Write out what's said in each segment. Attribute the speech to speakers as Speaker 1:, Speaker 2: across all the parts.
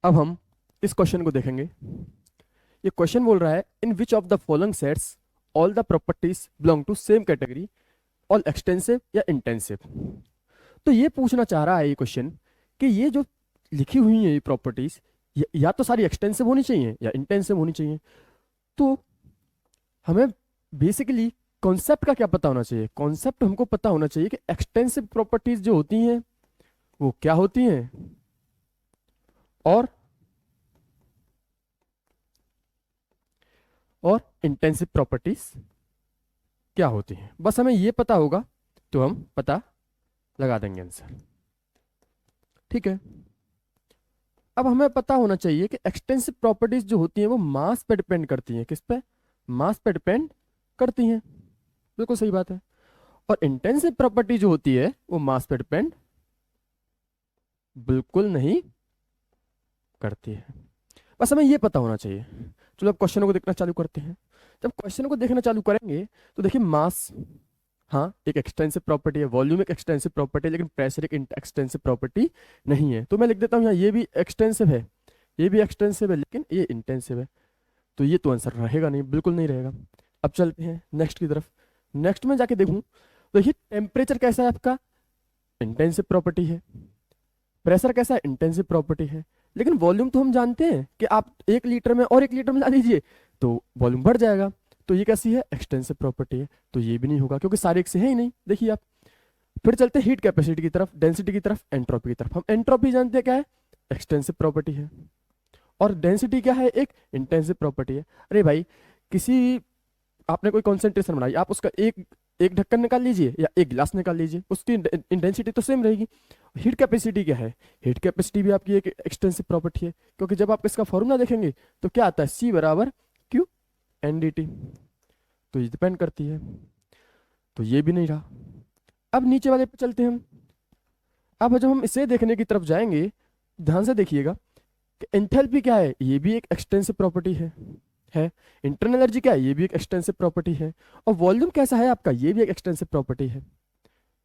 Speaker 1: अब हम इस क्वेश्चन को देखेंगे। ये क्वेश्चन बोल रहा है in which of the following sets all the properties belong to same category, all extensive या इंटेंसिव। तो ये पूछना चाह रहा है ये क्वेश्चन कि ये जो लिखी हुई है ये प्रॉपर्टीज या तो सारी एक्सटेंसिव होनी चाहिए या इंटेंसिव होनी चाहिए। तो हमें बेसिकली कॉन्सेप्ट का क्या पता होना चाहिए। कॉन्सेप्ट हमको पता होना चाहिए कि एक्सटेंसिव प्रॉपर्टीज जो होती हैं वो क्या होती हैं और इंटेंसिव प्रॉपर्टीज क्या होती हैं। बस हमें ये पता होगा तो हम पता लगा देंगे आंसर। ठीक है, अब हमें पता होना चाहिए कि एक्सटेंसिव प्रॉपर्टीज जो होती हैं वो मास पे डिपेंड करती हैं। किस पे? मास पे डिपेंड करती हैं। बिल्कुल सही बात है। और इंटेंसिव प्रॉपर्टी जो होती है वो मास पे डिपेंड बिल्कुल नहीं करती है। बस हमें ये पता होना चाहिए। चलो अब क्वेश्चनों को देखना चालू करते हैं। जब क्वेश्चन को देखना चालू करेंगे तो देखिए मास, हाँ, एक एक्सटेंसिव प्रॉपर्टी है, वॉल्यूम एक एक्सटेंसिव प्रॉपर्टी है, लेकिन प्रेशर एक एक्सटेंसिव प्रॉपर्टी नहीं है। तो मैं लिख देता हूँ यहाँ ये भी एक्सटेंसिव है, ये भी एक्सटेंसिव है, लेकिन ये इंटेंसिव है। तो ये तो आंसर रहेगा नहीं, बिल्कुल नहीं रहेगा। अब चलते हैं नेक्स्ट की तरफ। नेक्स्ट में जाके देखूं तो देखिए टेम्परेचर कैसा है आपका, इंटेंसिव प्रॉपर्टी है। प्रेशर कैसा है, इंटेंसिव प्रॉपर्टी है। लेकिन वॉल्यूम तो हम जानते हैं कि आप 1 लीटर में और 1 लीटर मिला दीजिए तो वॉल्यूम बढ़ जाएगा। तो ये कैसी है, एक्सटेंसिव प्रॉपर्टी है। तो ये भी नहीं होगा क्योंकि सारे एक से है ही नहीं। देखिए आप, फिर चलते हैं हीट कैपेसिटी की तरफ, डेंसिटी की तरफ, एंट्रोपी की तरफ। हम एंट्रोपी जानते हैं क्या है, एक्सटेंसिव प्रॉपर्टी है। और डेंसिटी क्या है, एक इंटेंसिव प्रॉपर्टी है। अरे भाई, किसी आपने कोई कॉन्सेंट्रेशन बनाई, आप उसका एक एक ढक्कन निकाल लीजिए या एक गिलास निकाल लीजिए, उसकी इंटेंसिटी तो सेम रहेगी। हीट कैपेसिटी क्या है, हीट कैपेसिटी भी आपकी एक एक्सटेंसिव प्रॉपर्टी है। क्योंकि जब आप इसका फॉर्मूला देखेंगे तो क्या आता है, C बराबर क्यू एन डी टी। तो ये डिपेंड करती है। तो ये भी नहीं रहा। अब नीचे वाले पे चलते हैं हम। अब जब हम इसे देखने की तरफ जाएंगे, ध्यान से देखिएगा कि एंथैल्पी क्या है, ये भी एक एक्सटेंसिव प्रॉपर्टी है। इंटरनल एनर्जी क्या है, ये भी एक एक्सटेंसिव प्रॉपर्टी है। और वॉल्यूम कैसा है आपका, ये भी एक एक्सटेंसिव प्रॉपर्टी है।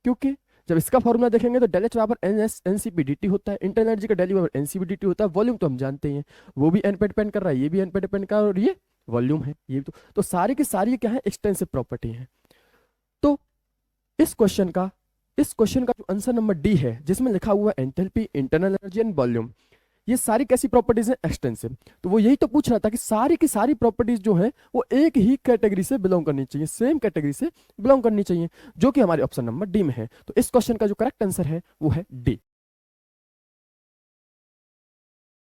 Speaker 1: क्योंकि जब इसका फॉर्मूला देखेंगे तो डेल एच बराबर N S N C P D T होता है, इंटरनल एनर्जी का डेल बराबर N C P D T होता है। वॉल्यूम तो हम जानते ही हैं, वो भी एन पे डिपेंड कर रहा है, ये भी एन पे डिपेंड कर रहा है, और ये वॉल्यूम है। ये तो सारी की सारी क्या है, एक्सटेंसिव प्रॉपर्टी है। तो इस क्वेश्चन का जो आंसर नंबर डी है, जिसमें लिखा हुआ है enthalpy, internal energy and volume, ये सारी कैसी प्रॉपर्टीज हैं, एक्सटेंसिव। तो वो यही तो पूछ रहा था कि सारी की सारी प्रॉपर्टीज जो है वो एक ही कैटेगरी से बिलोंग करनी चाहिए, सेम कैटेगरी से बिलोंग करनी चाहिए, जो कि हमारे ऑप्शन नंबर डी में है। तो इस क्वेश्चन का जो करेक्ट आंसर है वो है डी।